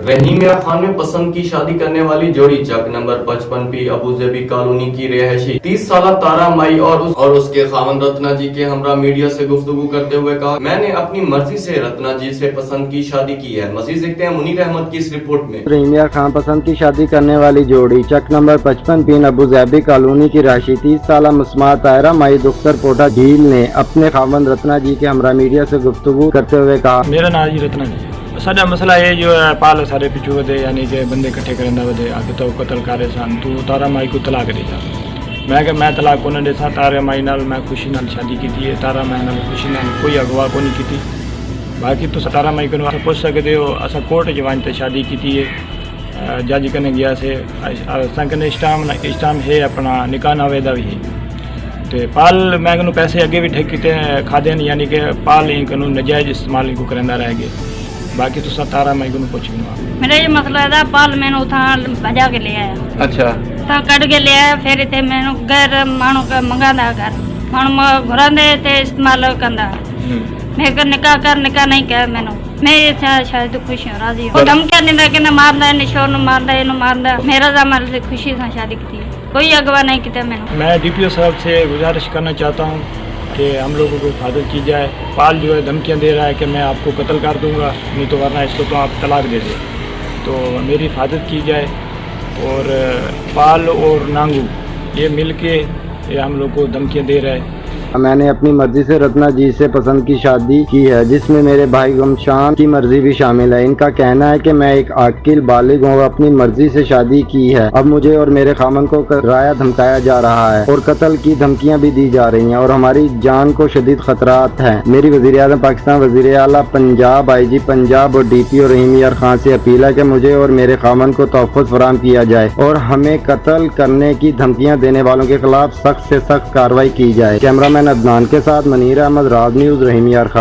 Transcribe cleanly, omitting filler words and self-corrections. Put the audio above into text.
रहीम यार खान में पसंद की शादी करने वाली जोड़ी चक नंबर 55 पी अबूज़ेबी कॉलोनी की रिहायशी 30 साल तारा माई और उसके खावंद रत्ना जी के हमरा मीडिया से गुफ्तगू करते हुए कहा, मैंने अपनी मर्जी से रत्ना जी से पसंद की शादी की है। मजीद देखते हैं मुनीर अहमद की इस रिपोर्ट में। रहीम यार खान पसंद की शादी करने वाली जोड़ी चक नंबर 55 पी अबूज़ेबी कॉलोनी की रिहायशी 30 साल मुस्मा तारा माई दुख्तर पोटा झील ने अपने खावंद रत्ना जी के हमरा मीडिया से गुफ्तगू करते हुए कहा, मेरा नाम जी रत्ना जी। साडा मसला ये जो है पाल सारे पिछू वधे यानी कि बंदे इकट्ठे करंदा वधे अग तो कतल करे सन तू तारा माई को तलाक दे जा। मैं तलाक को न देसा तारा माई नाल मैं खुशी नाल शादी की है। तारा माई नाल खुशी नाल कोई अगवा को नहीं की। बाकी तो तारा माई को पूछ सकते हो असा कोर्ट जवान शादी की है। जज कने गया से असा कने इस्टाम है अपना निकाह नावेदा भी है। तो पाल मैं कनु पैसे अगे भी ठेक किते खादे यानी कि पाल ही कनु नजायज इस्तेमाल को करंदा रह गए। बाकी तो तारा मैं कनु कुछ नहीं। मेरा ये मसला है पाल मैंने उठा भजा के ले आया। अच्छा ता कट के ले आया फिर इतने मैंने घर मानो का मंगादा घर मानो घुरांदे ते इस्तेमाल कंदा। मैं कर निकाह नहीं कहा मैंने मैं शायद खुश हूँ राजी हूँ। धमकियाँ दिंदा कि न मारदा है निशोर न मारदा है न मारदा मेरा जमाल से खुशी से शादी की कोई अगवा नहीं किया मैंने। मैं DPO साहब से गुजारिश करना चाहता हूँ कि हम लोगों को हिफाजत की जाए। पाल जो है धमकियाँ दे रहा है कि मैं आपको कत्ल कर दूंगा नहीं तो वरना इसको तो आप तलाक दे दे। तो मेरी हिफाजत की जाए और पाल और नांगू ये मिल के ये हम लोग को धमकियाँ दे रहा है। मैंने अपनी मर्जी से रत्ना जी से पसंद की शादी की है जिसमें मेरे भाई गमशान की मर्जी भी शामिल है। इनका कहना है कि मैं एक आकिल बालिग हूँ, अपनी मर्जी से शादी की है। अब मुझे और मेरे खामन को डराया धमकाया जा रहा है और कत्ल की धमकियां भी दी जा रही हैं और हमारी जान को शदीद खतरात हैं। मेरी वज़ीर आज़म पाकिस्तान, वज़ीर आला पंजाब, IG पंजाब और DPO रहीम यार खान से अपील है कि मुझे और मेरे खामन को तहफ़्फ़ुज़ फराहम किया जाए और हमें कत्ल करने की धमकियाँ देने वालों के खिलाफ सख्त से सख्त कार्रवाई की जाए। कैमरामैन अदनान के साथ मुनीर अहमद, राज न्यूज़, रहीम यार खान।